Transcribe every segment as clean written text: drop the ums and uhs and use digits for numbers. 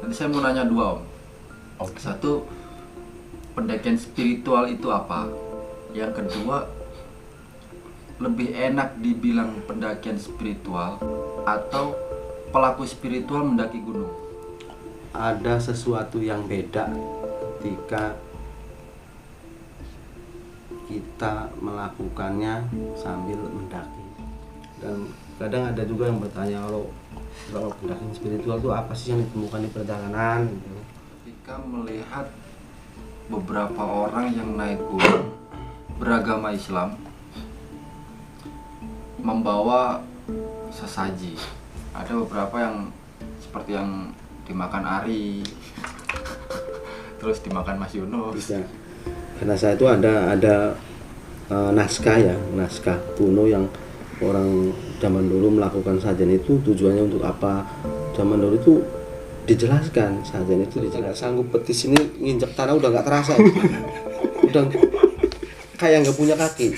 Nanti saya mau nanya dua, Om. Oke. Satu, pendakian spiritual itu apa? Yang kedua, lebih enak dibilang pendakian spiritual atau pelaku spiritual mendaki gunung? Ada sesuatu yang beda ketika kita melakukannya sambil mendaki. Dan kadang ada juga yang bertanya, kalau pendakian spiritual itu apa sih yang ditemukan di perjalanan gitu. Ketika melihat beberapa orang yang naik gunung beragama Islam membawa sesaji, ada beberapa yang seperti yang dimakan Ari terus dimakan Mas Yunus. Bisa. Karena saya itu ada naskah kuno yang orang zaman dulu melakukan sajian itu tujuannya untuk apa. Zaman dulu itu dijelaskan, sajian itu dijelaskan. Sanggup petis ini nginjek tanah udah nggak terasa. Udah kayak nggak punya kaki.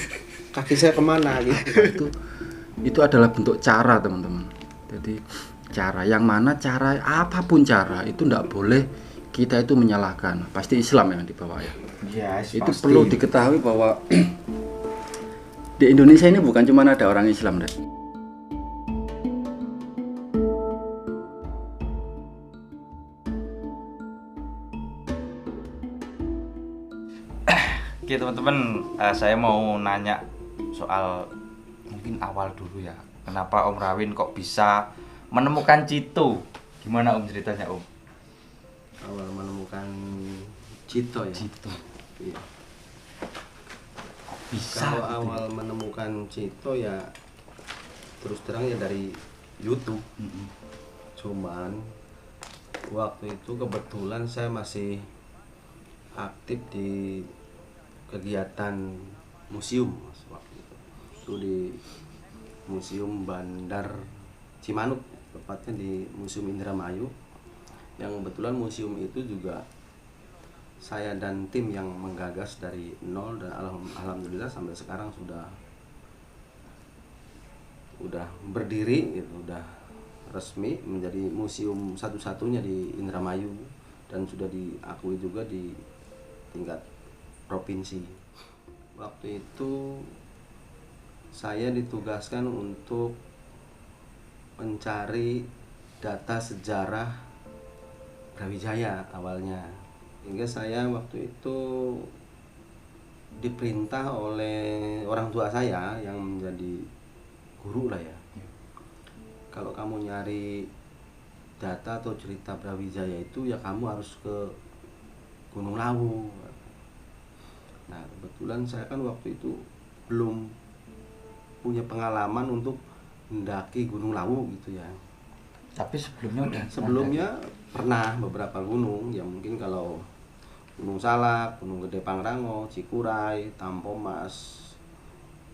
Kaki saya kemana gitu. Itu adalah bentuk cara, teman-teman. Jadi cara yang mana, cara apapun cara itu tidak boleh kita itu menyalahkan. Pasti Islam yang dibawa ya. Yes, Itu pasti. perlu diketahui bahwa di Indonesia ini bukan cuma ada orang Islam, Rek. Oke teman-teman, saya mau nanya soal mungkin awal dulu ya. Kenapa Om Rawin kok bisa menemukan Cito? Gimana Om ceritanya Om? Awal menemukan Cito ya. Cito. Iya. Kok bisa? Kalau gitu ya? awal menemukan Cito ya terus terang ya dari YouTube. Cuman waktu itu kebetulan saya masih aktif di kegiatan museum Mas, waktu itu di Museum Bandar Cimanuk, tepatnya di Museum Indramayu, yang kebetulan museum itu juga saya dan tim yang menggagas dari nol, dan alhamdulillah sampai sekarang udah berdiri gitu, udah resmi menjadi museum satu-satunya di Indramayu dan sudah diakui juga di tingkat provinsi. Waktu itu saya ditugaskan untuk mencari data sejarah Brawijaya awalnya, hingga saya waktu itu diperintah oleh orang tua saya yang menjadi guru lah ya. Kalau kamu nyari data atau cerita Brawijaya itu ya kamu harus ke Gunung Lawu. Nah kebetulan saya kan waktu itu belum punya pengalaman untuk mendaki Gunung Lawu gitu ya. Tapi sebelumnya udah Sebelumnya pernah beberapa gunung, ya mungkin kalau Gunung Salak, Gunung Gede Pangrango, Cikuray, Tampomas,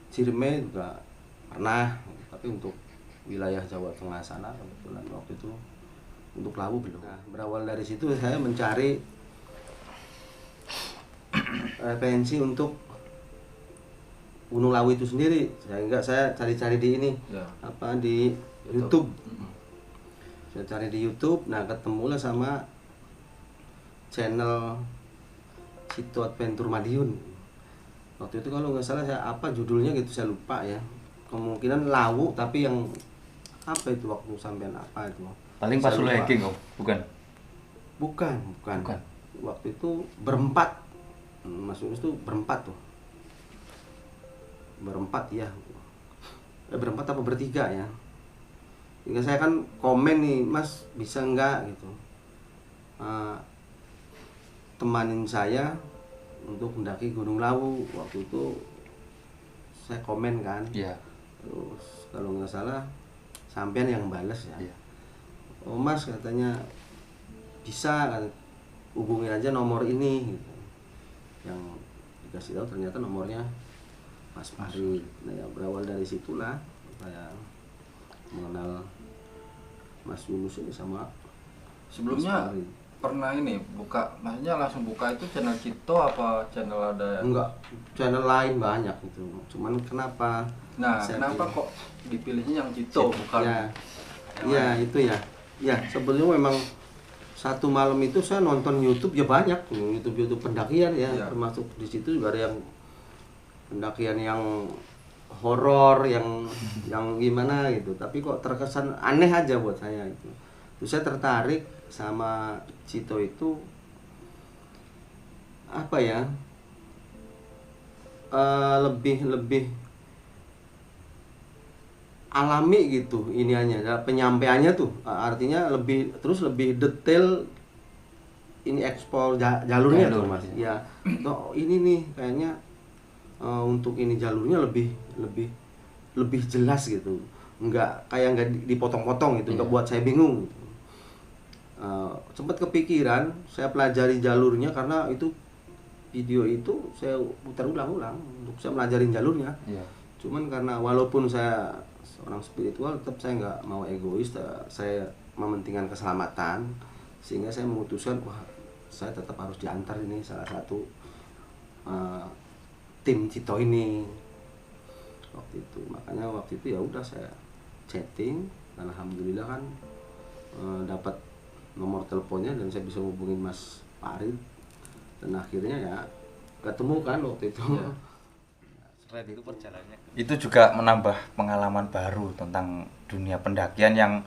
Ciremai juga pernah. Tapi untuk wilayah Jawa Tengah sana kebetulan waktu itu untuk Lawu belum. Nah, berawal dari situ saya mencari referensi untuk Gunung Lawu itu sendiri. Saya cari-cari di ini Ya. di YouTube. Mm-mm. Saya cari di YouTube, nah ketemulah sama channel Cito Adventure Madiun. Waktu itu kalau nggak salah saya judulnya gitu, saya lupa ya. Kemungkinan Lawu, tapi yang apa itu waktu sampean apa itu? paling pas Saya lu lupa. hiking Om, bukan? Bukan. Bukan. Waktu itu berempat. Mas Yunus tuh berempat tuh. Berempat ya. Berempat apa bertiga ya? Hingga saya kan komen nih, Mas bisa nggak gitu temanin saya untuk mendaki Gunung Lawu. Waktu itu saya komen kan. Iya. Terus kalau nggak salah sampean yang balas ya. Iya. Oh Mas katanya bisa kan, hubungin aja nomor ini gitu. Yang dikasih tahu ternyata nomornya Mas Farid. Nah ya berawal dari situlah saya mengenal Mas Yunus ini sama Sebelumnya Mas Farid. pernah ini maksudnya langsung buka itu channel Cito apa channel ada yang... Enggak, channel lain banyak itu. Cuman kenapa? Nah, saya kenapa pilih- kok dipilihnya yang Cito bukan Ya, yang iya lain? itu ya. Ya sebelumnya memang satu malam itu saya nonton YouTube ya banyak, YouTube pendakian ya, Iya. termasuk di situ juga ada yang pendakian yang horor, yang gimana gitu. Tapi kok terkesan aneh aja buat saya itu. Terus saya tertarik sama Cito itu apa ya? Lebih alami gitu iniannya, penyampaiannya tuh artinya lebih detail, ini ekspor jalurnya tuh mas ya. Toh ini nih kayaknya untuk ini jalurnya lebih jelas gitu, nggak dipotong-potong gitu, nggak buat saya bingung gitu. Sempat kepikiran saya pelajari jalurnya karena itu video itu saya putar ulang-ulang untuk saya melajarin jalurnya. Iya. Cuman karena walaupun saya seorang spiritual, tetap saya nggak mau egois, saya mementingkan keselamatan, sehingga saya memutuskan saya tetap harus diantar ini salah satu tim Cito ini waktu itu. Makanya waktu itu ya udah saya chatting dan alhamdulillah kan dapat nomor teleponnya dan saya bisa hubungin Mas Farid dan akhirnya ya ketemu kan waktu itu. Ya. Itu perjalanannya. Itu juga menambah pengalaman baru tentang dunia pendakian yang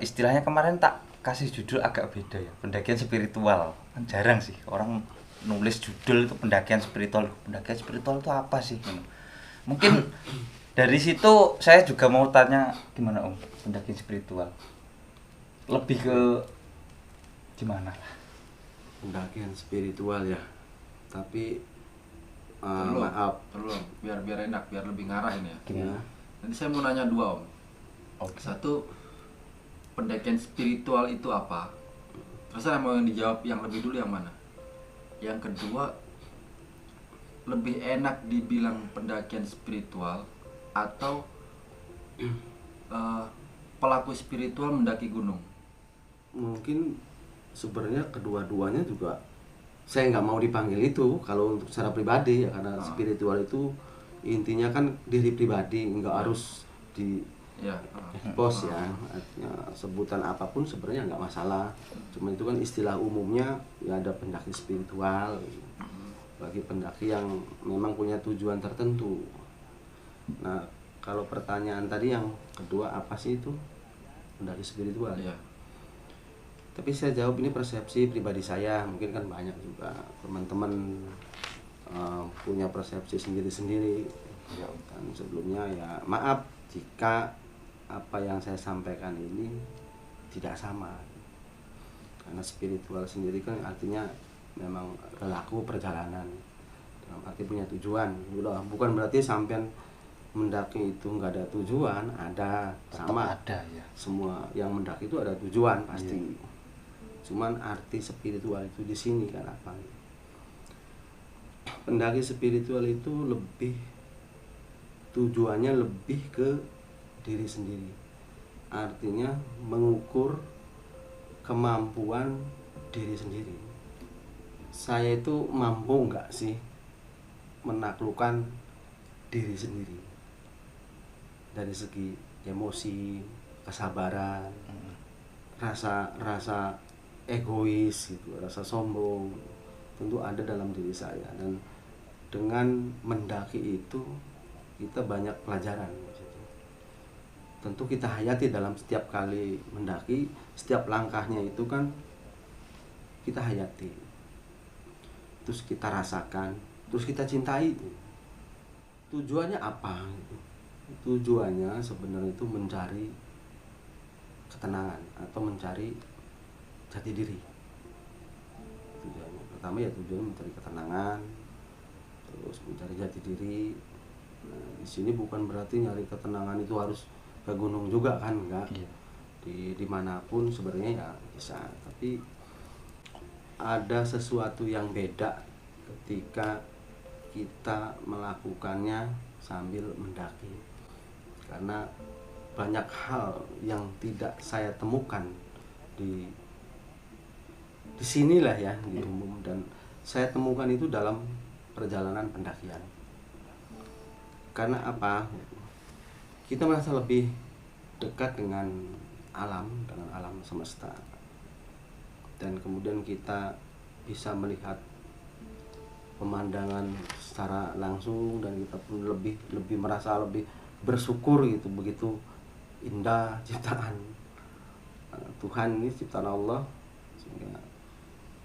istilahnya kemarin tak kasih judul agak beda ya, pendakian spiritual. Kan jarang sih orang nulis judul itu pendakian spiritual. Pendakian spiritual itu apa sih? Mungkin dari situ saya juga mau tanya gimana Om, pendakian spiritual lebih ke gimana? Pendakian spiritual ya, tapi Terlalu, maaf biar enak, biar lebih ngarah ini ya. ya. Nanti saya mau nanya dua Om. Oke. Satu, pendakian spiritual itu apa? Terserah mau yang dijawab yang lebih dulu yang mana. Yang kedua, lebih enak dibilang pendakian spiritual atau pelaku spiritual mendaki gunung? Mungkin sebenarnya kedua-duanya juga saya nggak mau dipanggil itu kalau untuk secara pribadi ya, karena spiritual itu intinya kan diri pribadi, nggak harus di Ya. expose ya. Artinya sebutan apapun sebenarnya nggak masalah, cuma itu kan istilah umumnya ya, ada pendaki spiritual bagi pendaki yang memang punya tujuan tertentu. Nah kalau pertanyaan tadi yang kedua apa sih itu pendaki spiritual ya? Ya. Tapi saya jawab ini persepsi pribadi saya, mungkin kan banyak juga teman-teman punya persepsi sendiri-sendiri. Ya. Dan sebelumnya ya maaf jika apa yang saya sampaikan ini tidak sama, karena spiritual sendiri kan artinya memang pelaku perjalanan, dalam arti punya tujuan. Bukan berarti sampean mendaki itu nggak ada tujuan, ada, sama Ada ya. semua yang mendaki itu ada tujuan pasti. Cuman arti spiritual itu di sini kan apa? Pendaki spiritual itu lebih tujuannya lebih ke diri sendiri. Artinya mengukur kemampuan diri sendiri. Saya itu mampu nggak sih menaklukkan diri sendiri dari segi emosi, kesabaran, rasa egois gitu, rasa sombong tentu ada dalam diri saya. Dan dengan mendaki itu kita banyak pelajaran. Tentu kita hayati dalam setiap kali mendaki, setiap langkahnya itu kan kita hayati, terus kita rasakan, terus kita cintai. Tujuannya apa? Tujuannya sebenarnya itu mencari ketenangan atau mencari jati diri. Tujuannya pertama ya tujuan mencari ketenangan, terus mencari jati diri. Nah, di sini bukan berarti nyari ketenangan itu harus ke gunung juga kan, enggak. Iya. Dimanapun sebenarnya ya bisa, tapi ada sesuatu yang beda ketika kita melakukannya sambil mendaki, karena banyak hal yang tidak saya temukan di sinilah ya, di umum, dan saya temukan itu dalam perjalanan pendakian. Karena apa? Kita merasa lebih dekat dengan alam semesta. dan kemudian kita bisa melihat pemandangan secara langsung, dan kita pun lebih merasa lebih bersyukur gitu, begitu indah ciptaan Tuhan ini, ciptaan Allah, sehingga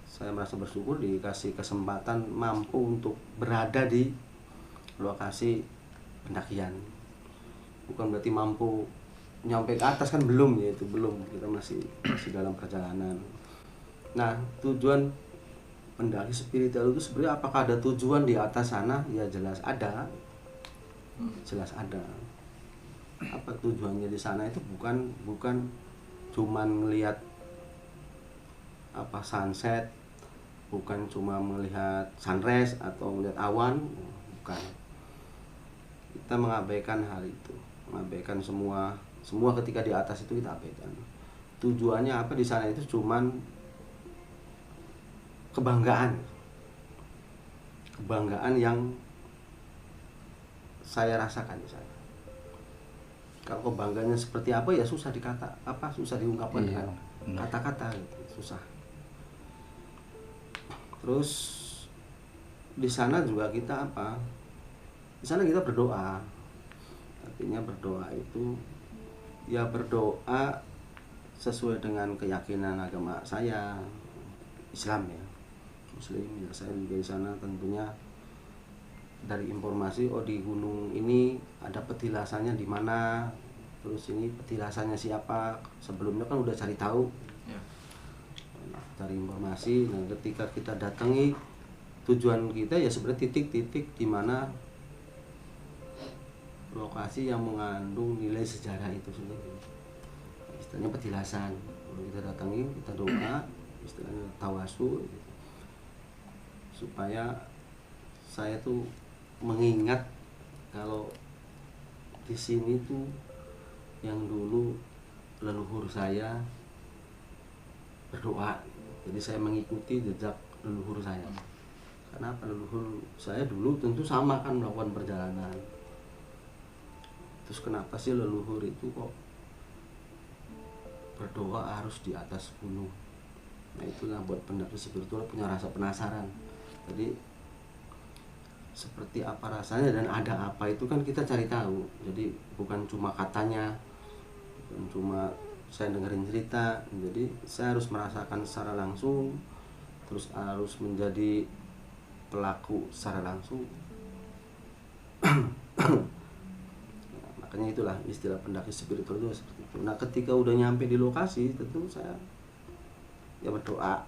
saya merasa bersyukur dikasih kesempatan mampu untuk berada di lokasi pendakian. Bukan berarti mampu nyampe ke atas, kan belum ya, itu belum, kita masih dalam perjalanan. Nah, tujuan pendaki spiritual itu sebenarnya apakah ada tujuan di atas sana? Ya jelas ada, jelas ada. Apa tujuannya di sana itu bukan cuman melihat apa sunset, bukan cuma melihat sunrise atau melihat awan, bukan. Kita mengabaikan hal itu, mengabaikan semua ketika di atas itu kita abaikan. Tujuannya apa di sana itu cuman kebanggaan yang saya rasakan di sana. Kalau kebanggaannya seperti apa ya susah susah diungkapkan dengan kata-kata gitu, susah. Terus di sana juga kita apa? Di sana kita berdoa. Artinya berdoa itu ya berdoa sesuai dengan keyakinan agama saya, Islam ya, Muslim ya. Saya juga di sana tentunya dari informasi, oh di gunung ini ada petilasannya di mana, terus ini petilasannya siapa, sebelumnya kan udah cari tahu ya. Cari informasi. Nah, ketika kita datangi, tujuan kita ya sebenarnya titik-titik di mana lokasi yang mengandung nilai sejarah itu sendiri, istilahnya petilasan. Kalau kita datangi, kita doa, istilahnya tawasul gitu. Supaya saya tuh mengingat kalau di sini tuh yang dulu leluhur saya berdoa, jadi saya mengikuti jejak leluhur saya. Kenapa? Leluhur saya dulu tentu sama kan melakukan perjalanan. Terus kenapa sih leluhur itu kok berdoa harus di atas gunung? Nah, itulah buat pendaki spiritual punya rasa penasaran. Jadi seperti apa rasanya dan ada apa itu kan kita cari tahu. Jadi bukan cuma katanya, bukan cuma saya dengerin cerita. Jadi saya harus merasakan secara langsung, terus harus menjadi pelaku secara langsung. Makanya itulah istilah pendaki spiritual itu seperti itu. Nah, ketika udah nyampe di lokasi, tentu saya ya berdoa,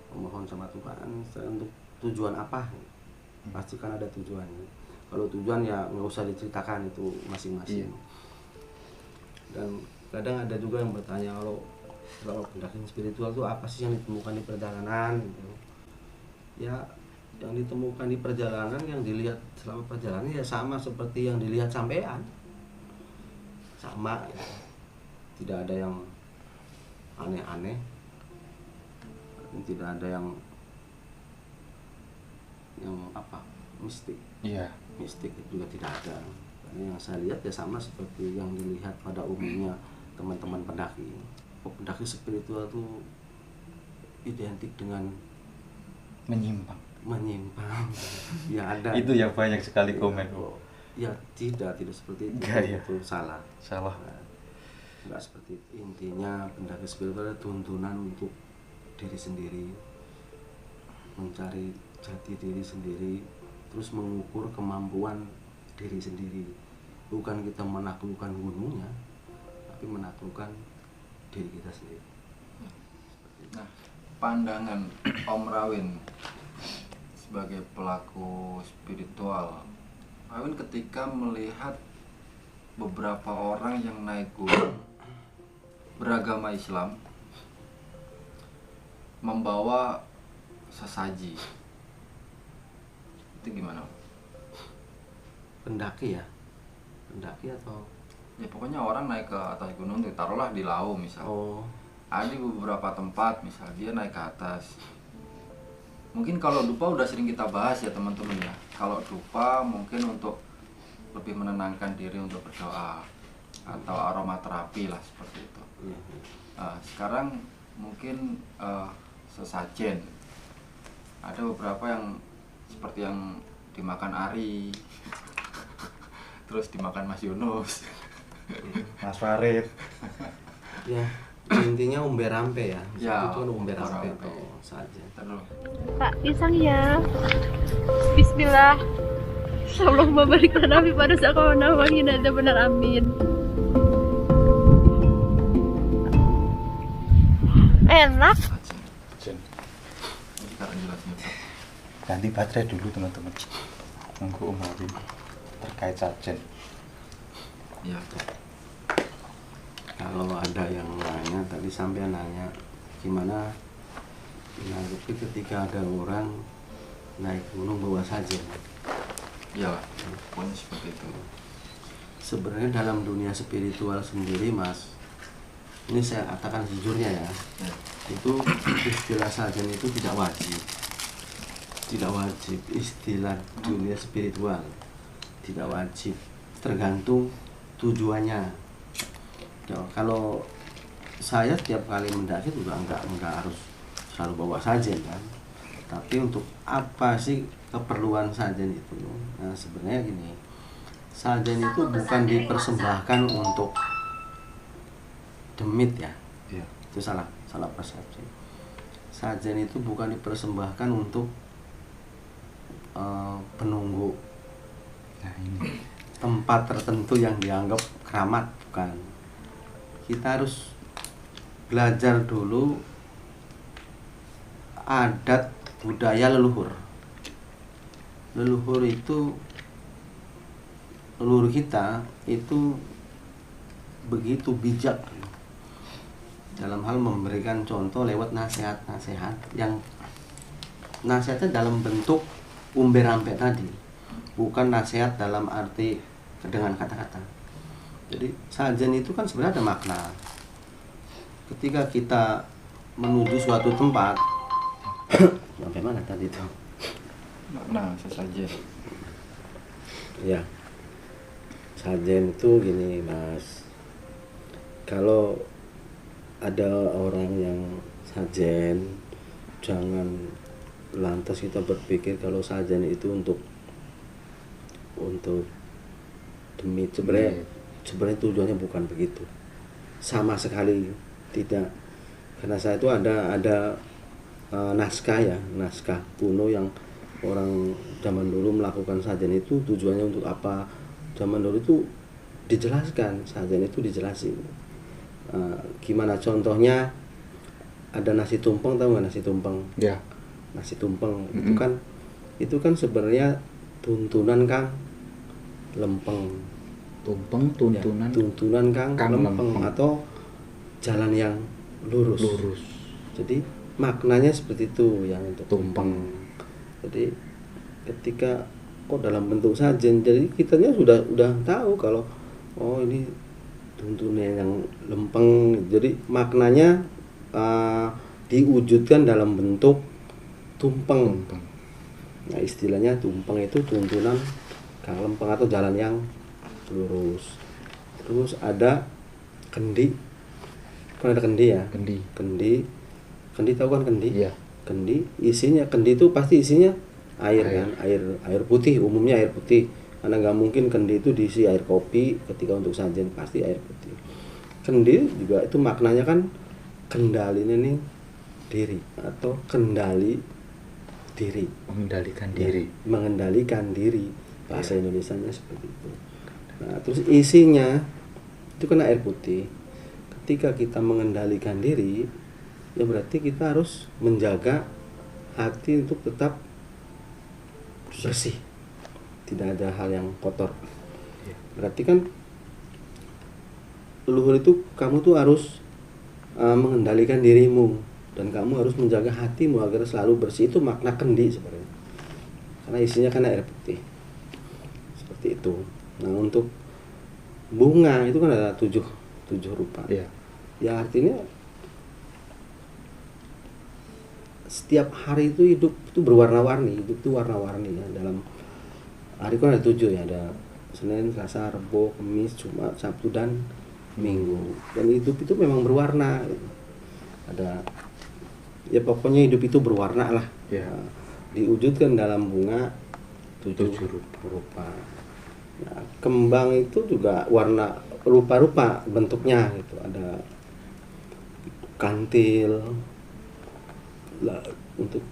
memohon sama Tuhan saya untuk tujuan apa. Pasti kan ada tujuannya. Kalau tujuan ya nggak usah diceritakan, itu masing-masing. Dan kadang ada juga yang bertanya, kalau pendaki spiritual itu apa sih yang ditemukan di perjalanan gitu. Ya, yang ditemukan di perjalanan, yang dilihat selama perjalanan ya sama seperti yang dilihat sampean, sama ya. Tidak ada yang aneh-aneh, tidak ada yang apa mistik. Mistik itu juga tidak ada. Karena yang saya lihat ya sama seperti yang dilihat pada umumnya teman-teman pendaki. Pendaki spiritual itu identik dengan menyimpang. Ya ada. Itu yang banyak sekali komen. Ya tidak seperti itu. Itu salah. Enggak seperti itu. Intinya pendaki spiritual itu tuntunan untuk diri sendiri, mencari jati diri sendiri, terus mengukur kemampuan diri sendiri. Bukan kita menaklukkan gunungnya, tapi menaklukkan diri kita sendiri. Nah, pandangan Om Rawin sebagai pelaku spiritual, Rawin ketika melihat beberapa orang yang naik gunung beragama Islam membawa sesaji, itu gimana? Pendaki ya? Pendaki atau? Ya pokoknya orang naik ke atas gunung, taruhlah di Lau misal. Ada di beberapa tempat misal dia naik ke atas. Mungkin kalau dupa udah sering kita bahas ya teman-teman ya. Kalau dupa mungkin untuk lebih menenangkan diri untuk berdoa atau aromaterapi lah seperti itu. Nah, sekarang mungkin sesajen. Ada beberapa yang seperti yang dimakan Ari, terus dimakan Mas Yunus. Mas Farid. Ya, intinya umbe rampe ya. Ya, Itu kan umbe rampe rampe. atau saja. Terus Pak, pisang ya. Bismillah. Allahumma barik lana fi razaqana wa qina adzabannar, amin. Enak. sajen. Ini sekarang jelasnya Pak. Ganti baterai dulu teman-teman. Nunggu Om Harim terkait sajen. Ya. Kalau ada yang nanya, tadi sampai nanya gimana menanggapi ketika ada orang naik gunung bawa sajen. Ya, pokoknya seperti itu. Sebenarnya dalam dunia spiritual sendiri, Mas, ini saya katakan sejujurnya ya, Ya. itu istilah sajen itu tidak wajib. Tidak wajib istilah dunia spiritual. Tidak wajib. Tergantung tujuannya. Ya, kalau saya tiap kali mendaki juga enggak harus selalu bawa sajen kan. Tapi untuk apa sih keperluan sajen itu? Nah, sebenarnya gini. Sajen itu bukan dipersembahkan untuk demit ya. Iya. Itu salah persepsi. Sajen itu bukan dipersembahkan untuk penunggu Nah ini. tempat tertentu yang dianggap keramat, bukan. Kita harus belajar dulu adat budaya leluhur. Leluhur kita itu begitu bijak dalam hal memberikan contoh lewat nasihat-nasihat yang nasihatnya dalam bentuk umbe rampe tadi, bukan nasihat dalam arti dengan kata-kata. Jadi sajen itu kan sebenarnya ada makna. Ketika kita menuju suatu tempat, sampai mana tadi itu? Nah, sesajen. Ya, sajen itu gini Mas, kalau ada orang yang sajen, jangan lantas kita berpikir kalau sajen itu untuk demit. Sebenarnya tujuannya bukan begitu, sama sekali tidak. Karena saya itu ada naskah kuno yang orang zaman dulu melakukan sajen itu tujuannya untuk apa. Zaman dulu itu dijelaskan, sajen itu dijelasin. Gimana contohnya, ada nasi tumpeng, tahu nggak nasi tumpeng? Ya. Nasi tumpeng itu kan sebenarnya tuntunan Kang lempeng. Tumpeng Ya, tuntunan Kang lempeng atau jalan yang lurus. Jadi maknanya seperti itu yang untuk tumpeng. Jadi ketika dalam bentuk sajen, jadi kitanya sudah tahu kalau ini tuntunan yang lempeng. Jadi maknanya diwujudkan dalam bentuk tumpeng. Nah, istilahnya tumpeng itu tuntunan kang lempeng atau jalan yang lurus. Terus ada kendi. Kan ada kendi ya? Kendi tahu kan kendi? Iya. Kendi isinya, kendi itu pasti isinya air kan, air putih, umumnya air putih. Karena nggak mungkin kendi itu diisi air kopi. Ketika untuk sajen pasti air putih. Kendi juga itu maknanya kan kendali ini diri atau kendali diri, Mengendalikan ya, diri. mengendalikan diri, bahasa Indonesianya seperti itu. Nah, terus isinya itu kan air putih. Ketika kita mengendalikan diri, ya berarti kita harus menjaga hati untuk tetap bersih, tidak ada hal yang kotor. Berarti kan leluhur itu kamu tuh harus mengendalikan dirimu, dan kamu harus menjaga hatimu agar selalu bersih. Itu makna kendi sebenarnya, karena isinya kan air putih seperti itu. Nah, untuk bunga itu kan ada tujuh rupa. Iya. Ya artinya setiap hari itu hidup itu berwarna-warni, hidup itu warna-warni ya. Dalam hari kan ada 7 ya, ada Senin, Selasa, Rabu, Kamis, Jumat, Sabtu dan Minggu. Dan hidup itu memang berwarna gitu. ada ya pokoknya hidup itu berwarna lah. Ya. Diwujudkan dalam bunga tujuh rupa. Nah, kembang itu juga warna rupa-rupa bentuknya gitu. Ada kantil. Lah, untuk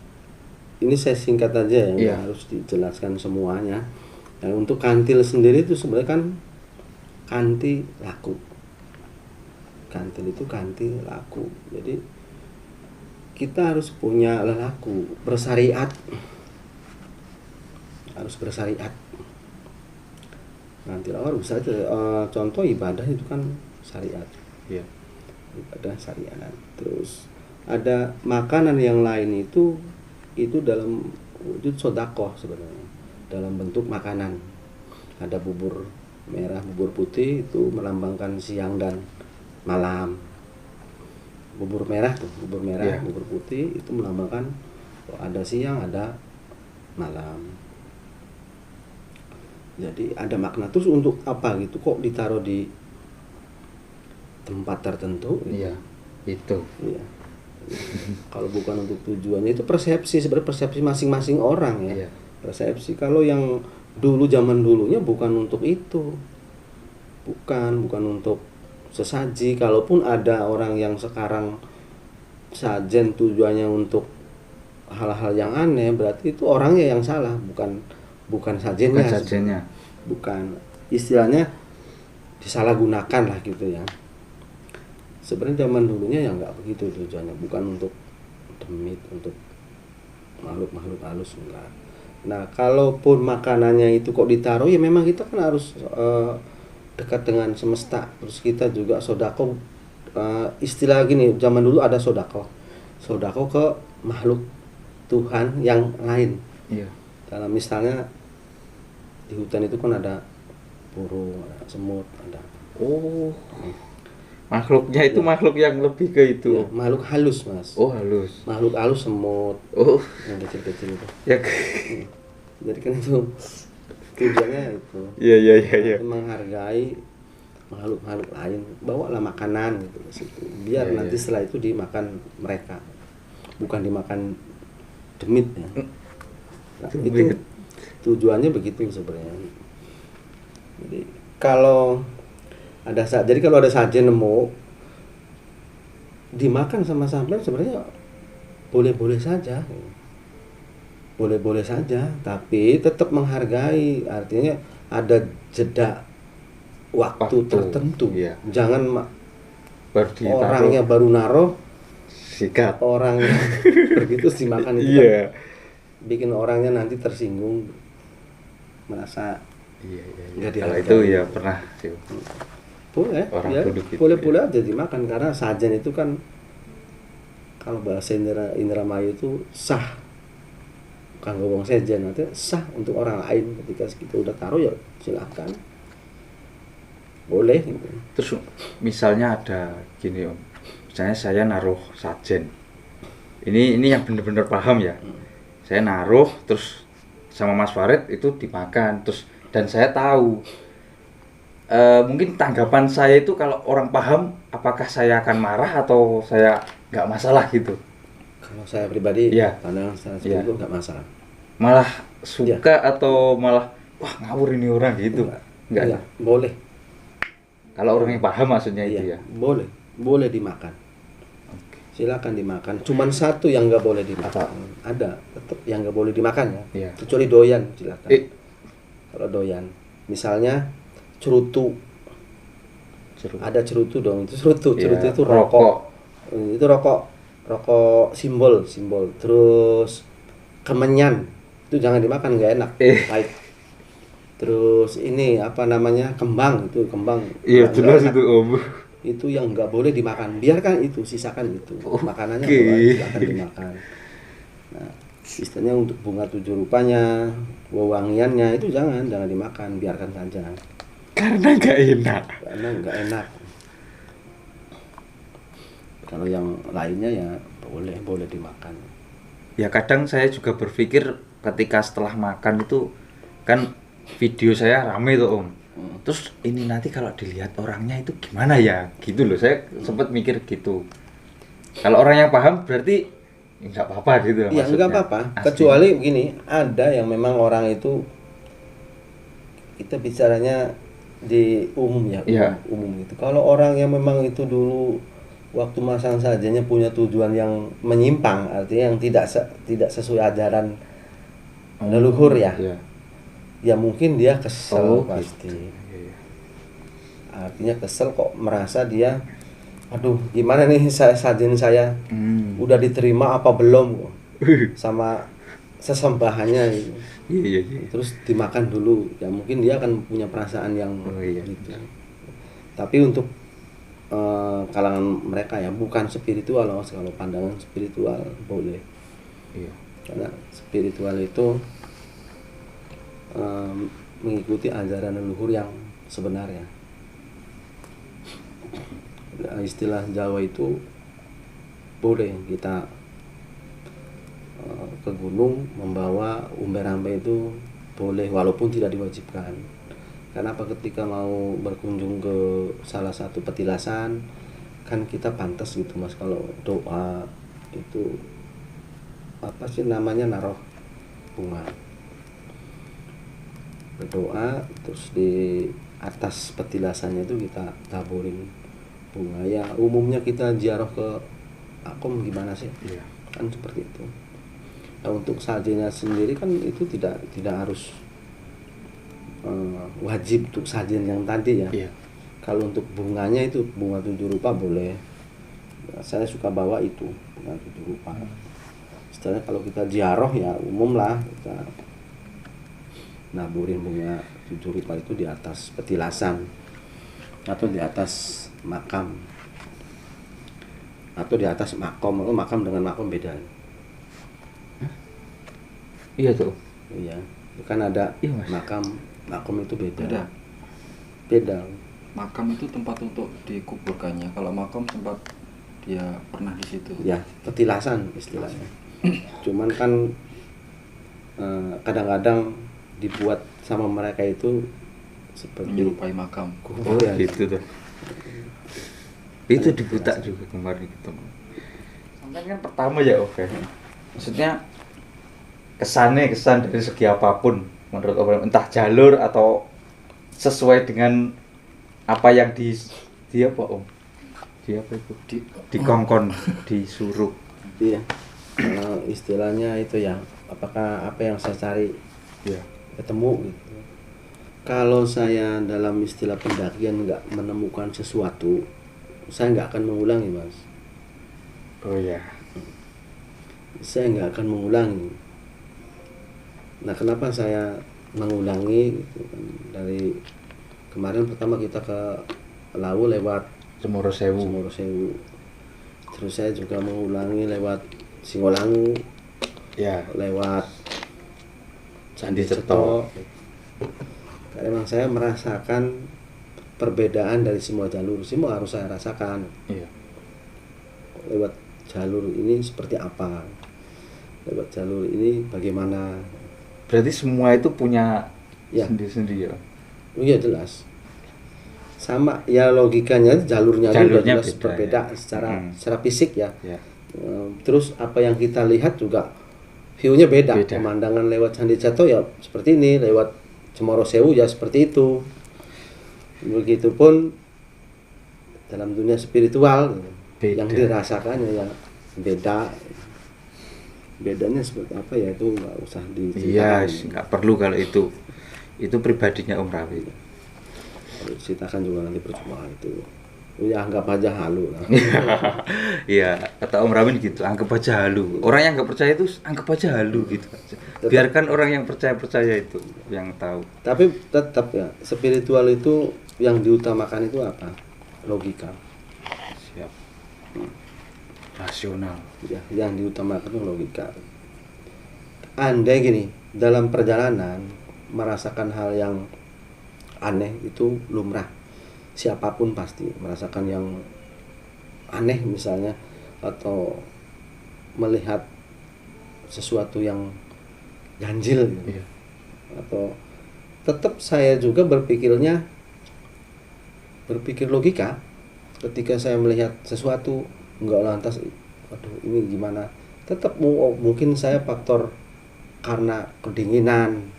ini saya singkat aja ya, nggak harus dijelaskan semuanya. Nah, untuk kantil sendiri itu sebenarnya kan kanti laku. Kantil itu kanti laku. Jadi kita harus punya lelaku, bersyariat. Harus bersyariat. Nanti lawan bisa contoh ibadah itu kan syariat. Iya. Ibadah syariat. Terus ada makanan yang lain itu dalam wujud sodakoh sebenarnya, dalam bentuk makanan. Ada bubur merah, bubur putih itu melambangkan siang dan malam. Bubur merah tuh, bubur merah, bubur putih itu melambangkan ada siang, ada malam. Jadi ada makna. Terus untuk apa gitu? Kok ditaruh di tempat tertentu? Iya, itu. Iya. Kalau bukan untuk tujuannya itu persepsi, sebenarnya persepsi masing-masing orang ya. Iya. Persepsi. Kalau yang dulu zaman dulunya bukan untuk itu. Bukan untuk sesaji. Kalaupun ada orang yang sekarang sajen tujuannya untuk hal-hal yang aneh, berarti itu orangnya yang salah, bukan sajennya. Bukan sajennya. Bukan, istilahnya disalahgunakan lah gitu ya. Sebenarnya zaman dulunya ya nggak begitu tujuannya, bukan untuk demit, untuk makhluk halus, enggak. Nah, kalaupun makanannya itu kok ditaruh, ya memang kita kan harus dekat dengan semesta. Terus kita juga sodako, istilah gini, zaman dulu ada sodako ke makhluk Tuhan yang lain. Iya. Dalam misalnya di hutan itu kan ada burung, ada semut, ada makhluknya itu makhluk yang lebih ke itu. ya, makhluk halus mas. Halus. Makhluk halus, semut yang kecil-kecil itu. Ya. Jadi kan itu tujuannya itu. Iya. Menghargai makhluk-makhluk lain, bawalah makanan gitu ke situ. Biar nanti setelah itu dimakan mereka, bukan dimakan demit ya. Nah, itu tujuannya begitu sebenarnya. Jadi kalau ada sajen nemu dimakan sama sampean, sebenarnya boleh-boleh saja. Boleh-boleh saja, tapi tetap menghargai, artinya ada jeda waktu tertentu. Iya. Jangan Baru orangnya baru naruh sikat. Orang yang begitu dimakan itu kan bikin orangnya nanti tersinggung, merasa nggak Kalau dihargai. itu ya pernah sih. Boleh, Orang ya, duduk gitu, boleh aja dimakan, karena sajen itu kan kalau bahasa Indramayu itu sah, bukan ngomong sajen, nanti sah untuk orang lain. Ketika kita udah taruh ya silakan, boleh gitu. Terus misalnya ada gini Om, misalnya saya naruh sajen, ini yang benar-benar paham ya. Saya naruh terus sama Mas Farid itu dimakan, terus dan saya tahu mungkin tanggapan saya itu kalau orang paham, apakah saya akan marah atau saya nggak masalah gitu. Kalau saya pribadi, pandangan saya seperti itu nggak masalah. Malah suka atau malah wah ngawur ini orang gitu. Enggak. Boleh. Kalau orang yang paham maksudnya itu ya. Boleh dimakan. Silakan dimakan. Cuman satu yang nggak boleh dimakan. Ada tetap yang nggak boleh dimakan ya. Kecuali doyan, silakan. Kalau doyan, misalnya cerutu. Ada cerutu dong. Itu cerutu. Cerutu itu rokok. Itu rokok simbol. Terus kemenyan itu jangan dimakan, nggak enak. Pahit. Terus ini apa namanya, kembang. Iya jelas itu Om. Itu yang nggak boleh dimakan, biarkan itu, sisakan itu. Makanannya silakan dimakan. Nah, istilahnya untuk bunga 7 rupanya, wewangiannya itu jangan dimakan, biarkan saja. Karena nggak enak. Kalau yang lainnya ya boleh dimakan. Ya kadang saya juga berpikir ketika setelah makan itu kan video saya rame tuh Om. Terus ini nanti kalau dilihat orangnya itu gimana ya gitu loh, saya sempat mikir gitu. Kalau orang yang paham berarti nggak apa-apa gitu Ya maksudnya. nggak apa-apa, Asli. kecuali begini, ada yang memang orang itu kita bicaranya di umum ya, Iya. umum gitu. Kalau orang yang memang itu dulu waktu masang sajanya punya tujuan yang menyimpang, artinya yang tidak sesuai ajaran leluhur ya, Iya. ya mungkin dia kesel Oh, pasti. Iya. Artinya kesel kok, merasa dia, aduh gimana nih sajen saya udah diterima apa belum sama sesembahannya gitu. Iya, iya. Terus dimakan dulu, ya mungkin dia akan punya perasaan yang Oh, iya. gitu. Tapi untuk kalangan mereka ya bukan spiritual, Mas. Kalau pandangan spiritual boleh, Iya. karena spiritual itu mengikuti ajaran leluhur yang sebenarnya. Nah, istilah Jawa itu boleh kita ke gunung membawa umbe-rambe itu boleh, walaupun tidak diwajibkan. Karena apa, ketika mau berkunjung ke salah satu petilasan kan kita pantas gitu Mas, kalau doa itu apa sih namanya, naruh bunga, berdoa terus di atas petilasannya itu kita taburin bunga. Ya umumnya kita ziarah ke akom gimana sih, Iya. kan seperti itu. Nah, untuk sajennya sendiri kan itu tidak harus wajib untuk sajen yang tadi ya. Iya. Kalau untuk bunganya itu bunga 7 rupa boleh. Ya, saya suka bawa itu bunga 7 rupa. Setelah kalau kita ziarah ya umum lah, kita naburin bunga 7 rupa itu di atas petilasan atau di atas makam atau di atas makom. Oh, makam dengan makom beda. Iya tuh. Iya, kan ada Iya, Mas. makom itu beda. Beda. Makam itu tempat untuk dikuburkannya. Kalau makam tempat dia pernah di situ. Ya, petilasan istilahnya. Cuman kan kadang-kadang dibuat sama mereka itu seperti Menyerupai makam. kubur ya. Gitu tuh. Itu dibutak juga kemarin gitu. Sampai kan pertama ya oke. Maksudnya kesan dari segi apapun menurut Om, entah jalur atau sesuai dengan apa yang di apa Om? Di apa itu? Dikongkon, disuruh. Iya. Istilahnya itu ya, apakah apa yang saya cari Ya. ketemu gitu. Kalau saya dalam istilah pendakian nggak menemukan sesuatu, saya nggak akan mengulangi Mas. Oh ya. Saya nggak akan mengulangi. Nah, kenapa saya mengulangi gitu kan? Dari kemarin pertama kita ke Lawu lewat Cemoro Sewu. Sumoro Sewu. Terus saya juga mengulangi lewat Singolangu, Ya. lewat Candi Candi Ceto. Ceto. Karena memang saya merasakan perbedaan dari semua jalur. Semua harus saya rasakan. Iya. Lewat jalur ini seperti apa, lewat jalur ini bagaimana. Berarti semua itu punya Ya. sendiri-sendiri ya. Oh iya, jelas. Sama ya, logikanya jalurnya itu Jalurnya jelas beda, berbeda ya. secara fisik ya. Ya. Terus apa yang kita lihat juga view-nya beda. Beda. Pemandangan lewat Candi Ceto ya seperti ini, lewat Cemoro Sewu ya seperti itu. Begitupun dalam dunia spiritual Beda. yang dirasakannya ya beda. Bedanya seperti apa ya itu nggak usah Iya, diceritakan. nggak perlu kalau itu. Itu pribadinya Om Rawi. Kalau diceritakan juga nanti percuma itu. Ya anggap aja halu lah. Iya, kata Om Ramin gitu, anggap aja halu. Orang yang nggak percaya itu anggap aja halu gitu. Biarkan orang yang percaya itu yang tahu. Tapi tetap ya, spiritual itu yang diutamakan itu apa? Logika. Siap. Rasional. Ya, yang diutamakan itu logika. Andai gini, dalam perjalanan merasakan hal yang aneh itu lumrah. Siapapun pasti merasakan yang aneh misalnya, atau melihat sesuatu yang ganjil gitu. Iya. Atau tetap saya juga berpikir logika. Ketika saya melihat sesuatu, enggak lantas waduh ini gimana, tetap mungkin saya faktor karena kedinginan,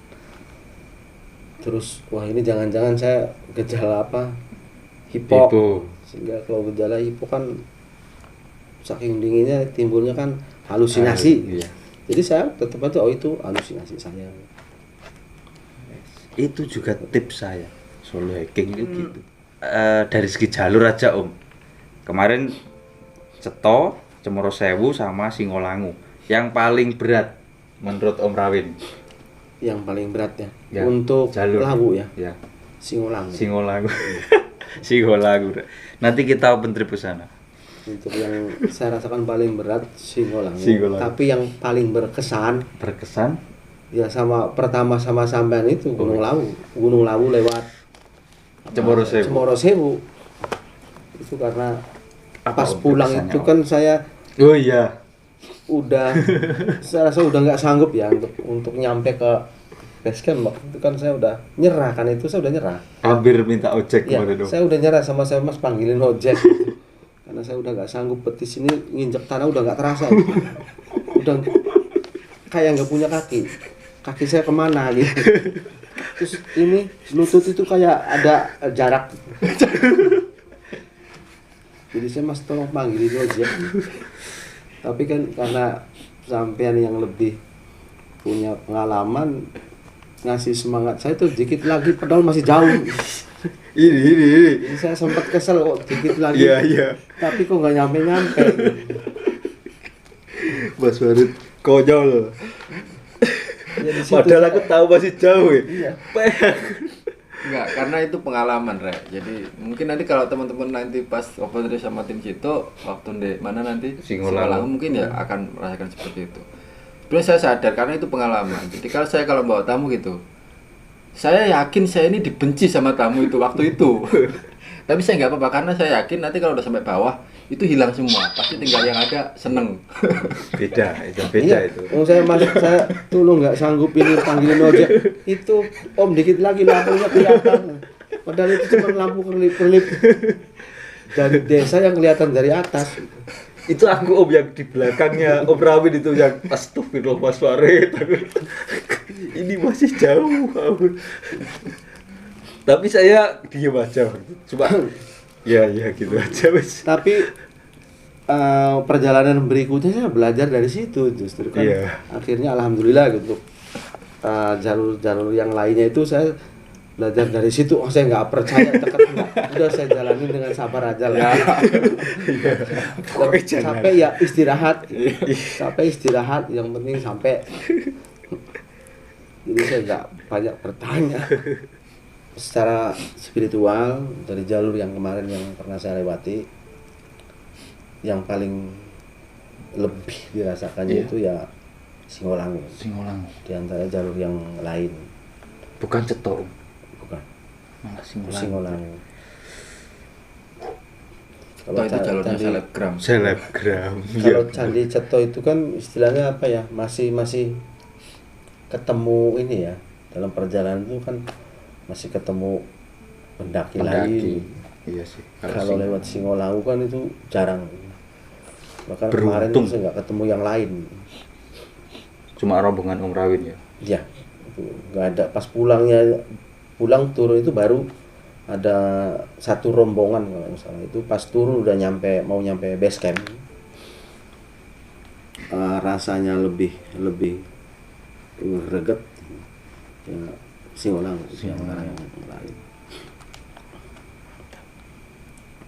terus wah ini jangan-jangan saya gejala apa hipo, sehingga kalau gejala hipo kan saking dinginnya timbulnya kan halusinasi. Iya. Jadi saya tetap aja itu halusinasi saya. Itu juga tips saya solo hiking itu gitu. Dari segi jalur aja Om, kemarin Ceto, Cemoro Sewu sama Singolangu yang paling berat menurut Om Rawin. Yang paling berat ya, Ya, untuk jalur Lawu ya, ya Singolangu. Singolangu. Singolangu. Nanti kita open trip ke sana. Untuk yang saya rasakan paling berat Singolangu. Singolangu. Tapi yang paling berkesan ya pertama sama sampean itu Gunung Lawu. Gunung Lawu lewat Cemoro Sewu. Cemoro Sewu. Itu karena pas pulang berkesannya, itu Om? kan saya Oh iya. saya rasa udah nggak sanggup ya untuk nyampe ke base camp. Waktu itu kan saya udah nyerah, kan itu saya udah nyerah. Hampir minta ojek Ya, kemarin Om. saya udah nyerah sama saya, Mas panggilin ojek. Karena saya udah nggak sanggup, betis ini nginjek tanah udah nggak terasa. Udah kayak nggak punya kaki saya kemana gitu. Terus ini lutut itu kayak ada jarak. Jadi saya, Mas tolong panggilin ojek. Tapi kan karena sampean yang lebih punya pengalaman ngasih semangat saya tuh dikit lagi padahal masih jauh. Ini. Jadi saya sempat kesel kok dikit lagi. Iya. Tapi kok nggak nyampe. Mas Farid konyol. Ya, di situ Padahal aku tahu masih jauh ya. Iya. Enggak, karena itu pengalaman, Rek. Jadi mungkin nanti kalau teman-teman nanti pas open trip sama tim Cito waktu di mana nanti Singolangu mungkin ya akan merasakan seperti itu. Sebenarnya saya sadar karena itu pengalaman. Jadi kalau bawa tamu gitu, saya yakin saya ini dibenci sama tamu itu waktu itu. Tapi saya nggak apa-apa karena saya yakin nanti kalau udah sampai bawah itu hilang semua. Pasti tinggal yang ada seneng. Beda Iya. itu. Oh, saya tuh lu nggak sanggup ini panggilin ojek. Itu Om dikit lagi lampunya kelihatan. Padahal itu cuma lampu kerlip-kerlip dari desa yang kelihatan dari atas. Itu aku Om yang di belakangnya Om Rawin itu yang astagfirullah Mas Farid. Ini masih jauh. Tapi saya diam aja. Cuma ya gitu aja wes. Tapi perjalanan berikutnya saya belajar dari situ justru kan. Iya. Akhirnya alhamdulillah gitu. Jalur-jalur yang lainnya itu saya belajar dari situ. Oh, saya nggak percaya enggak. Udah saya jalani dengan sabar aja lah. Sampai ya istirahat. Sampai istirahat, yang penting sampai. Jadi saya nggak banyak bertanya. Secara spiritual dari jalur yang kemarin yang pernah saya lewati, yang paling lebih dirasakannya itu ya Singolangu. Di antara jalur yang lain. Bukan Ceto. Bukan. Malah Singolangu. Kalau itu jalurnya selebgram. Kalau Candi Ceto itu kan istilahnya apa ya? Masih ketemu ini ya. Dalam perjalanan itu kan masih ketemu pendaki lain. Iya sih. Kalau lewat Singolangu kan itu jarang. Bahkan Beruntung. kemarin itu saya nggak ketemu yang lain. Cuma rombongan Om Rawin ya. Ya, itu nggak ada. Pas pulang turun itu baru ada satu rombongan kalau nggak salah. Itu pas turun udah mau nyampe base camp. Rasanya lebih greget ya, Singolangu yang lain.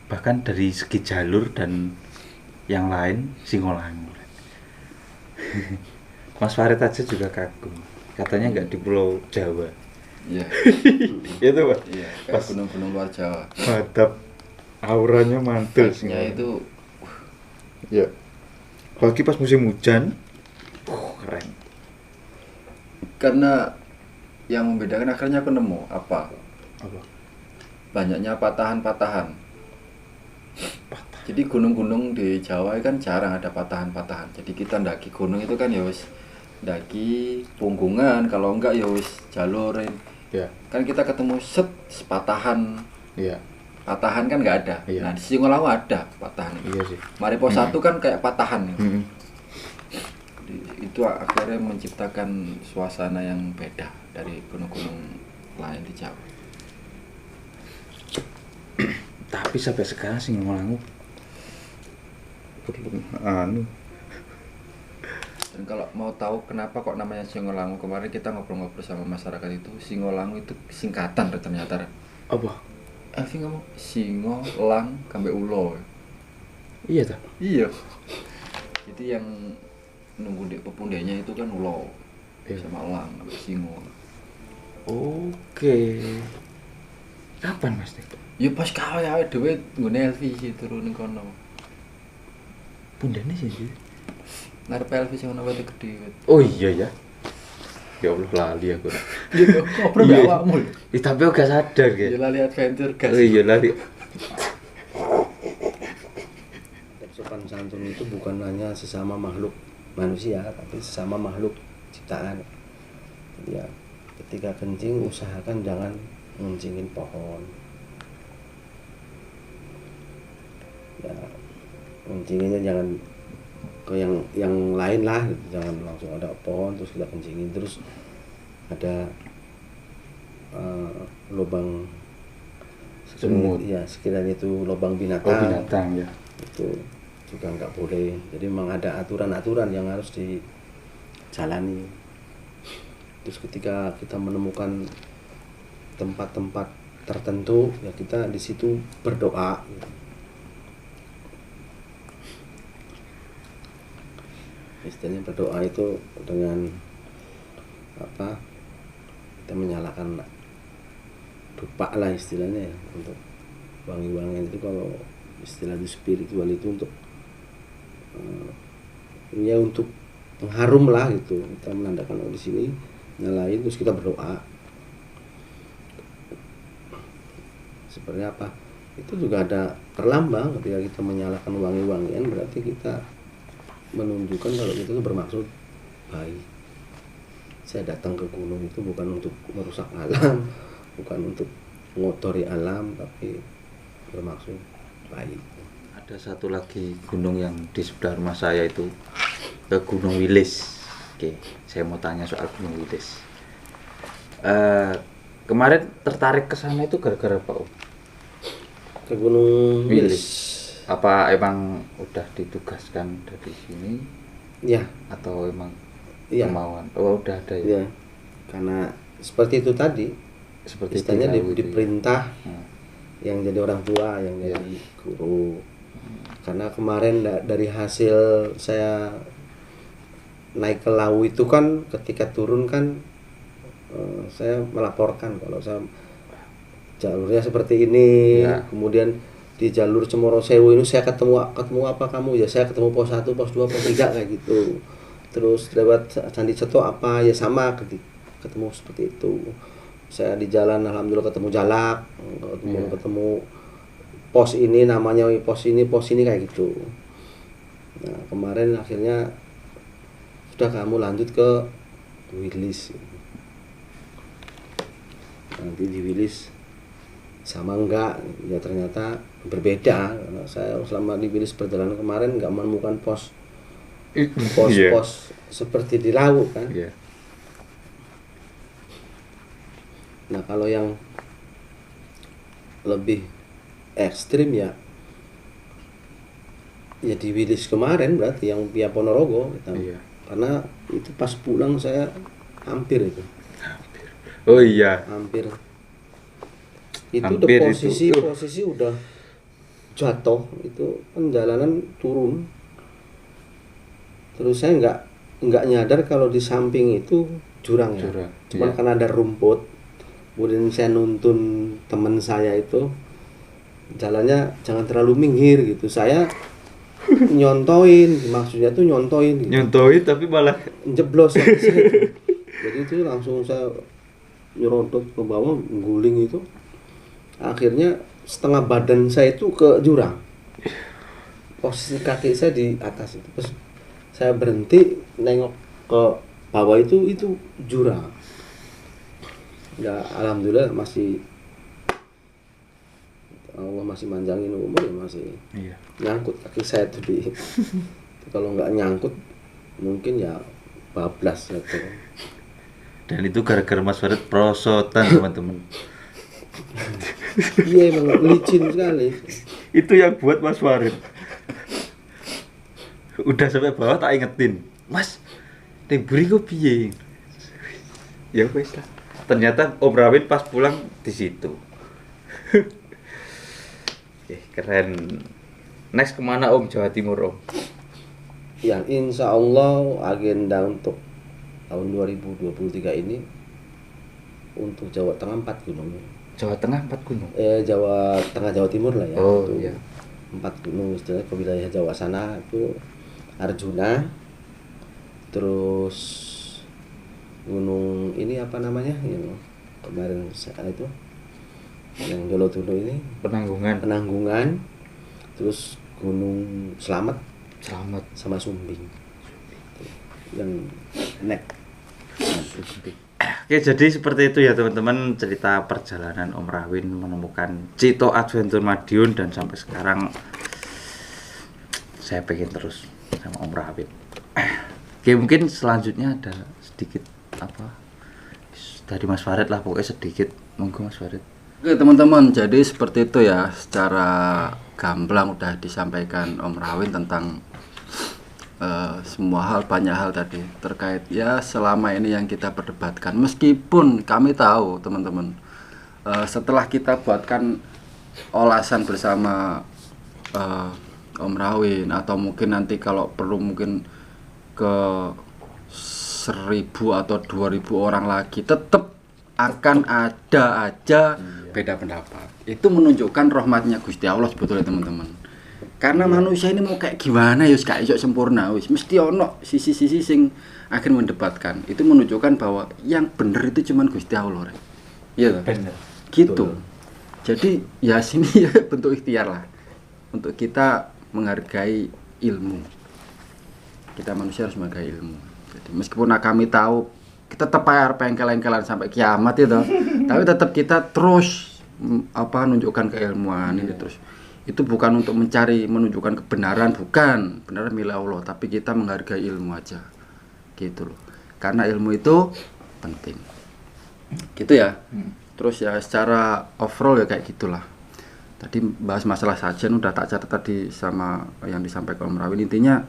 Bahkan dari segi jalur dan yang lain Singolangu. Mas Farid aja juga kagum. Katanya nggak di Pulau Jawa. Iya. Itu Pak. Iya, kayak gunung-gunung luar Jawa. Mantap. Auranya mantul sih. Vibes-nya itu Ya. Apalagi pas musim hujan. Keren. karena yang membedakan akhirnya aku nemu apa? Banyaknya patahan-patahan. Jadi gunung-gunung di Jawa kan jarang ada patahan-patahan. Jadi kita ndaki gunung itu kan ya wis ndaki punggungan, kalau enggak ya wis jalurin. Ya. Kan kita ketemu sepatahan. Iya. patahan kan nggak ada. Iya. Nah di Singolangu ada patahan. Iya sih. Mariposa satu kan kayak patahan. Mm-mm. Itu akhirnya menciptakan suasana yang beda dari gunung-gunung lain di Jawa. Tapi sampai sekarang Singolangu belum anu. Dan kalau mau tahu kenapa kok namanya Singolangu, kemarin kita ngobrol-ngobrol sama masyarakat itu, Singolangu itu singkatan ternyata. Apa? Elvi ngomong Singo, Lang, kambe Ulo. Iya ta? Iya. Jadi yang nunggu di pepundenya itu kan Ulo. Iya. Sama Lang, sampai Singo. Oke. Kapan Mas Tek? Ya pas kawe awake dhewe nggone Elvi sih turun ning kono. Pundane sih. Ngarep Elvi sing ono wete gedhe. Oh iya ya. Ya Allah lali aku. Iya, ngobrol Iya. mbak awakmu. Tapi aku gak sadar Ya ya. lali adventure gas. Oh iya lali. Sopan santun itu bukan hanya sesama makhluk manusia, tapi sesama makhluk ciptaan. Jadi ya, ketika kencing usahakan jangan ngencingin pohon. Ya, ngencinginnya jangan ke yang lain lah, gitu. Jangan langsung ada pohon terus kita kencingin, terus ada lubang Semut. ya sekiranya itu lubang Oh binatang, binatang ya. itu juga nggak boleh. Jadi memang ada aturan-aturan yang harus dijalani. Terus ketika kita menemukan tempat-tempat tertentu, ya kita di situ berdoa. Istilahnya berdoa itu dengan apa? Kita menyalakan dupa lah istilahnya ya, untuk wangi-wangian itu. Kalau istilah di spiritual itu untuk ya untuk pengharum lah gitu. Kita menandakan di sini nyalain terus kita berdoa. Seperti apa? Itu juga ada perlambang ketika kita menyalakan wangi-wangian, berarti kita menunjukkan kalau kita itu bermaksud baik. Saya datang ke gunung itu bukan untuk merusak alam, bukan untuk mengotori alam, tapi bermaksud baik. Ada satu lagi gunung yang di sebelah rumah saya itu, ke Gunung Wilis. Oke, saya mau tanya soal Gunung Wilis. Kemarin tertarik ke sana itu gara-gara apa, Om? Ke Gunung Wilis. Apa emang udah ditugaskan dari sini Ya, atau emang iya. kemauan? Oh, udah ada ya. Ya. Karena seperti itu tadi, Seperti istilahnya tahu itu ya. diperintah Hmm. yang jadi orang tua, yang Iya. jadi guru. Karena kemarin dari hasil saya naik ke Lawu itu kan, ketika turun kan saya melaporkan kalau saya jalurnya seperti ini. Ya. Kemudian di jalur Cemoro Sewu ini saya ketemu apa kamu? Ya saya ketemu pos 1, pos 2, pos 3 kayak gitu. Terus lewat Candi Ceto apa? Ya sama, ketemu seperti itu. Saya di jalan alhamdulillah ketemu Jalak, ketemu pos ini, namanya pos ini kayak gitu. Nah, kemarin akhirnya sudah kamu lanjut ke Wilis. Nanti di Wilis sama enggak, ya ternyata berbeda. Karena saya selama di Wilis perjalanan kemarin nggak menemukan pos Iya. seperti di Lawu kan. Iya. Nah kalau yang lebih ekstrim ya di Wilis kemarin, berarti yang via Ponorogo gitu. Iya. Karena itu pas pulang saya hampir itu Oh iya. hampir itu udah Hampir posisi udah jatuh, itu perjalanan turun. Terus saya nggak nyadar kalau di samping itu jurang ya. Jurang, Cuman iya. karena ada rumput, kemudian saya nuntun teman saya itu jalannya jangan terlalu minggir gitu. Saya nyontoin, maksudnya tuh nyontoin gitu. Nyontoin tapi malah Jeblos ya saya. Jadi itu langsung saya nyerodot ke bawah, guling itu. Akhirnya setengah badan saya itu ke jurang. Posisi kaki saya di atas itu. Terus saya berhenti nengok ke bawah, itu jurang. Ya alhamdulillah masih Allah masih manjangin umur ya masih Iya. nyangkut kaki saya tuh di kalau nggak nyangkut mungkin ya bablas gitu. Dan itu gara-gara Mas Farid prosotan teman-teman. Iya emang licin sekali. Itu yang buat Mas Farid. Udah sampai bawah tak ingetin, Mas, ning buri kok piye? Ya wis lah. Ternyata Om Rawin pas pulang di situ. Keren. Next kemana Om? Jawa Timur Om? Yang insya Allah agenda untuk tahun 2023 ini untuk Jawa Tengah 4 gunung. Jawa Tengah 4 gunung. Jawa Tengah Jawa Timur lah ya. Oh itu iya. 4 gunung istilahnya ke wilayah Jawa sana itu Arjuna, terus gunung ini apa namanya yang kemarin itu yang Jolotundo ini Penanggungan, terus Gunung Selamat sama Sumbing yang nek. Oke, jadi seperti itu ya teman-teman cerita perjalanan Om Rawin menemukan Cito Adventure Madiun, dan sampai sekarang saya pengen terus sama Om Rawin. Oke, mungkin selanjutnya ada sedikit apa dari Mas Farid lah, pokoknya sedikit, monggo Mas Farid. Oke teman-teman, jadi seperti itu ya, secara gamblang udah disampaikan Om Rawin tentang semua hal, banyak hal tadi terkait ya selama ini yang kita perdebatkan. Meskipun kami tahu teman-teman, setelah kita buatkan olasan bersama Om Rawin, atau mungkin nanti kalau perlu mungkin ke 1.000 atau 2.000 orang lagi, tetap akan ada aja beda pendapat. Itu menunjukkan rahmatnya Gusti Allah sebetulnya teman-teman. Karena manusia ini mau kayak gimana ya gak iso sempurna, wis mesti ono sisi-sisi sing akhir mendebatkan. Itu menunjukkan bahwa yang benar itu cuman Gusti Allah. Iya Bener. gitu. Betul. Jadi ya sini ya bentuk ikhtiar lah untuk kita menghargai ilmu. Kita manusia harus menghargai ilmu. Jadi meskipun kami tahu kita tetap pengkel-engkelan sampai kiamat itu, tapi tetap kita terus menunjukkan keilmuan ini terus. Itu bukan untuk mencari menunjukkan kebenaran, bukan, benar milik Allah, tapi kita menghargai ilmu aja, gitu loh. Karena ilmu itu penting, gitu ya. Terus ya secara overall ya kayak gitulah. Tadi bahas masalah sajian udah tak catat tadi sama yang disampaikan Om Rawin, intinya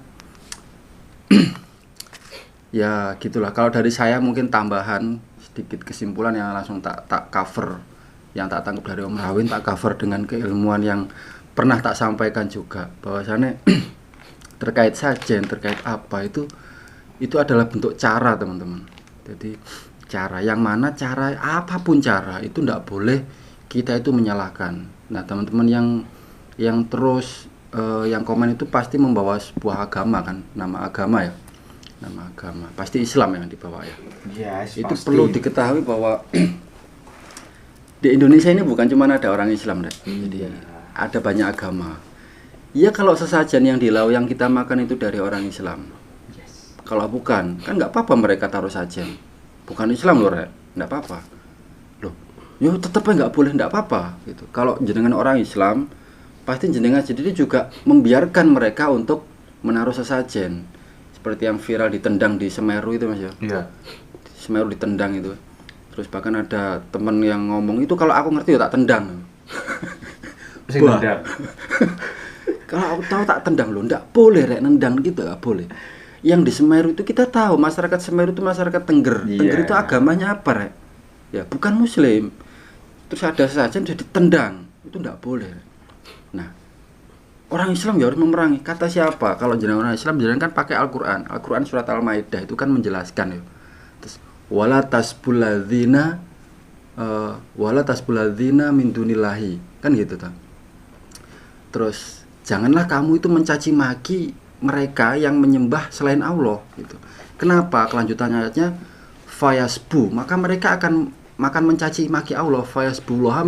ya gitulah. Kalau dari saya mungkin tambahan sedikit kesimpulan yang langsung tak cover, yang tak tangkap dari Om Rawin tak cover dengan keilmuan yang pernah tak sampaikan juga, bahwasannya terkait sajen, terkait apa itu adalah bentuk cara teman-teman. Jadi cara yang mana, cara apapun cara itu tidak boleh kita itu menyalahkan. Nah teman-teman yang terus yang komen itu pasti membawa sebuah agama kan, nama agama ya. Nama agama pasti Islam yang dibawa ya. Yes, Itu perlu diketahui bahwa di Indonesia ini bukan cuma ada orang Islam deh. Jadi ada banyak agama. Ya kalau sesajen yang di lauk yang kita makan itu dari orang Islam. Kalau bukan, kan nggak apa-apa mereka taruh sajen. Bukan Islam loh, Rek. Nggak apa-apa. Loh, yo tetap nggak boleh, nggak apa-apa gitu. Kalau jenengan orang Islam, pasti jenengan sendiri juga membiarkan mereka untuk menaruh sesajen. Seperti yang viral ditendang di Semeru itu Mas ya. Iya. Semeru ditendang itu. Terus bahkan ada teman yang ngomong itu kalau aku ngerti ya tak tendang. Mesti nendang. Kalau aku tahu tak tendang loh, ndak boleh rek nendang gitu, nggak boleh. Yang di Semeru itu kita tahu masyarakat Semeru itu masyarakat Tengger. Iya. Tengger itu agamanya apa rek? Ya bukan Muslim. Terus ada saja jadi tendang, itu ndak boleh. Nah, orang Islam ya harus memerangi. Kata siapa? Kalau jenengan orang Islam jenengan kan pakai Al-Qur'an. Al-Qur'an surat Al-Maidah itu kan menjelaskan ya. Terus wala tasbuladzina min dunillahi. Kan gitu kan. Terus janganlah kamu itu mencaci maki mereka yang menyembah selain Allah gitu. Kenapa? Kelanjutannya ayatnya fayasbu, maka mereka akan mencaci maki Allah, fayasbuloha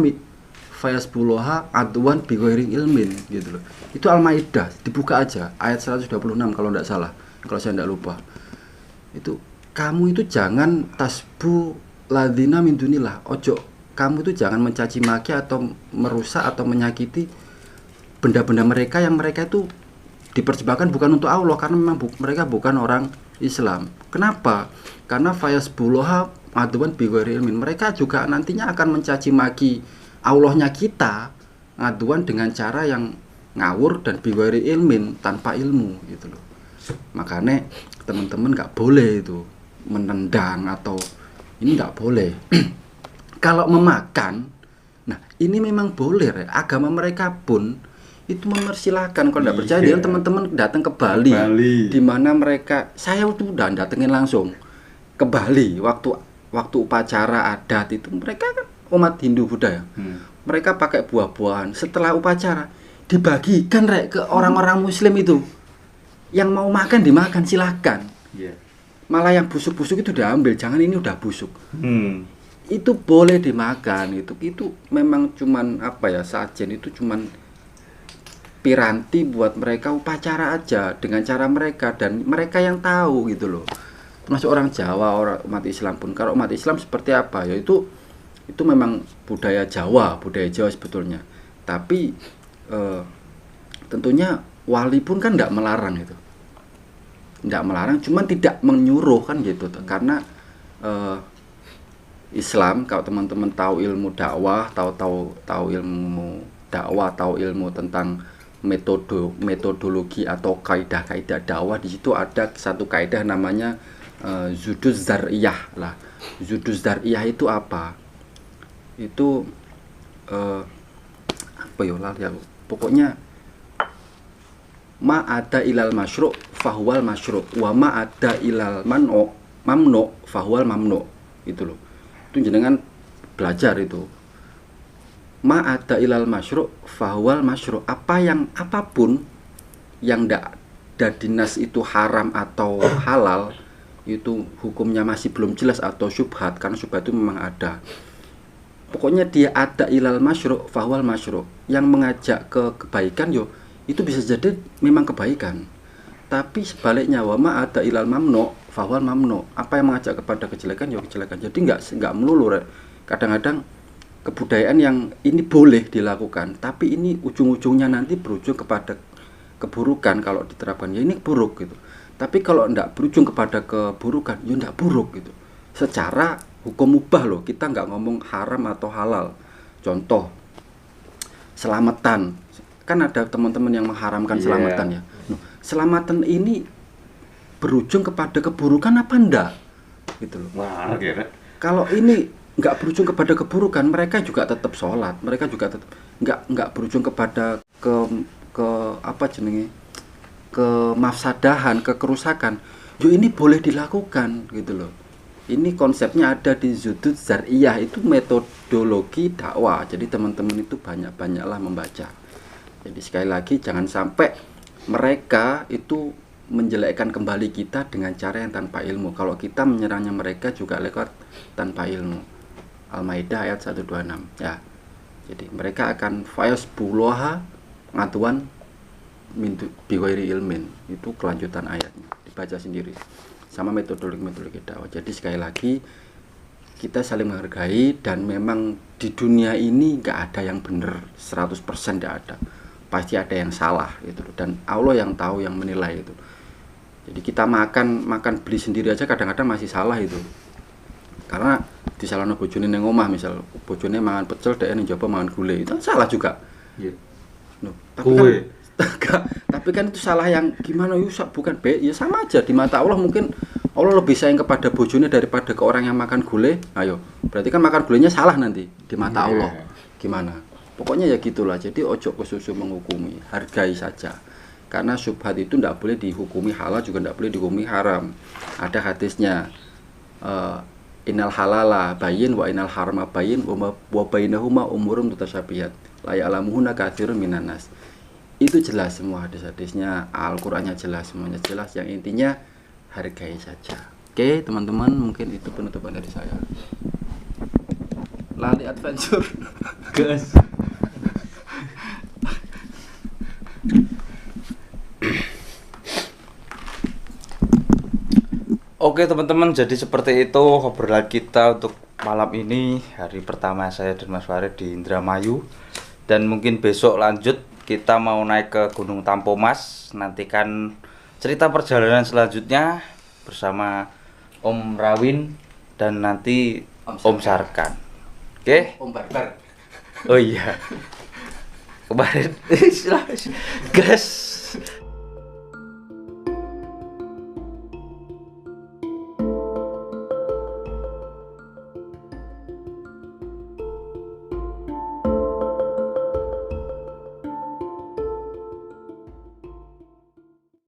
adwan bighairi ilmin gitu loh. Itu Al-Maidah, dibuka aja ayat 126 kalau tidak salah, kalau saya tidak lupa. Itu kamu itu jangan tasbu ladzina min dunillah, ojo kamu itu jangan mencaci maki atau merusak atau menyakiti benda-benda mereka yang mereka itu dipersembahkan bukan untuk Allah, karena memang mereka bukan orang Islam. Kenapa? Karena fayasbuluha aduan bighairi ilmin. Mereka juga nantinya akan mencaci maki Allahnya kita aduan dengan cara yang ngawur dan bighairi ilmin, tanpa ilmu gitu loh. Makanya teman-teman nggak boleh itu menendang atau ini nggak boleh. Kalau memakan, nah ini memang boleh. Agama mereka pun itu mempersilahkan. Kalau nggak percaya, dia teman-teman datang ke Bali, di mana mereka, saya tuh udah datengin langsung ke Bali waktu upacara adat itu, mereka kan umat Hindu Buddha ya, mereka pakai buah-buahan. Setelah upacara dibagikan ke orang-orang Muslim itu, yang mau makan dimakan silahkan. Malah yang busuk-busuk itu diambil, jangan ini udah busuk. Itu boleh dimakan. Itu memang cuman apa ya, sajen, itu cuman piranti buat mereka upacara aja dengan cara mereka, dan mereka yang tahu gitu loh. Termasuk orang Jawa, orang umat Islam pun. Kalau umat Islam seperti apa ya, itu memang budaya Jawa sebetulnya. Tapi tentunya wali pun kan tidak melarang itu, tidak melarang, cuman tidak menyuruh kan gitu. Karena Islam, kalau teman-teman tahu ilmu dakwah, tahu ilmu dakwah, tahu ilmu tentang metodologi atau kaidah-kaidah dakwah, di situ ada satu kaidah namanya zuduz zar'iyah lah. Zuduz zar'iyah itu apa? Itu apa ya? Pokoknya ma ada ilal masyru' fahuwal masyru' wa ma ada ilal mamnu fahuwal mamnu. Itu loh. Itu jenengan belajar itu. Ma ada ilal masyru' fahuwal masyru'. Apapun yang ndak ada dinas itu haram atau halal, itu hukumnya masih belum jelas atau syubhat, karena syubhat itu memang ada. Pokoknya dia ada ilal masyru' fahuwal masyru'. Yang mengajak ke kebaikan yo, itu bisa jadi memang kebaikan. Tapi sebaliknya, wa ma ada ilal mamnu fahuwal mamnu. Apa yang mengajak kepada kejelekan yo kejelekan. Jadi enggak melulu. Kadang-kadang kebudayaan yang ini boleh dilakukan, tapi ini ujung-ujungnya nanti berujung kepada keburukan kalau diterapkan. Ya ini buruk gitu. Tapi kalau tidak berujung kepada keburukan, ya tidak buruk gitu. Secara hukum mubah loh, kita nggak ngomong haram atau halal. Contoh, selamatan. Kan ada teman-teman yang mengharamkan selamatan ya. Selamatan ini berujung kepada keburukan apa enggak? Gitu loh. Wah, kalau ini nggak berujung kepada keburukan, mereka juga tetap sholat, mereka juga tetap nggak berujung kepada ke apa jenenge, ke mafsadahan, ke kerusakan. Yo ini boleh dilakukan gitu loh. Ini konsepnya ada di Zudud Zar'iyah, itu metodologi dakwah. Jadi teman-teman itu banyak-banyaklah membaca. Jadi sekali lagi jangan sampai mereka itu menjelekkan kembali kita dengan cara yang tanpa ilmu. Kalau kita menyerangnya mereka juga lewat tanpa ilmu. Al-Maidah ayat 126 ya. Jadi mereka akan fayasbuluha ngatuan bighairi ilmin. Itu kelanjutan ayatnya, dibaca sendiri. Sama metodologi dakwah. Jadi sekali lagi kita saling menghargai, dan memang di dunia ini nggak ada yang benar 100%, nggak ada. Pasti ada yang salah gitu, dan Allah yang tahu, yang menilai itu. Jadi kita makan beli sendiri aja kadang-kadang masih salah itu. Karena disalahno bojone ning omah, misal bojone mangan pecel, dhek ning njaba mangan gulai, itu salah juga. Iya. Tapi kan itu salah yang gimana bukan ya sama aja di mata Allah. Mungkin Allah lebih sayang kepada bojone daripada ke orang yang makan gulai. Ayo, berarti kan makan gulainya salah nanti di mata Allah. Gimana? Pokoknya ya gitulah. Jadi ojo kesusu menghukumi, hargai saja. Karena syubhat itu tidak boleh dihukumi halal, juga tidak boleh dihukumi haram. Ada hadisnya, innal halala bayin wa innal harama bayin wa bainahuma umurum mutasyabihat la ya'lamuhunna katsirun minan nas. Itu jelas semua hadis-hadisnya, Al-Qur'annya jelas, semuanya jelas. Yang intinya hargai saja. Oke, teman-teman, mungkin itu penutupan dari saya. Lali adventure. Guys. Oke teman-teman, jadi seperti itu obrolan kita untuk malam ini hari pertama saya dan Mas Farid di Indramayu, dan mungkin besok lanjut kita mau naik ke Gunung Tampomas. Nantikan cerita perjalanan selanjutnya bersama Om Rawin dan nanti Om Sarkan. Oke? Om Barbar. Oh iya. Kemarin gas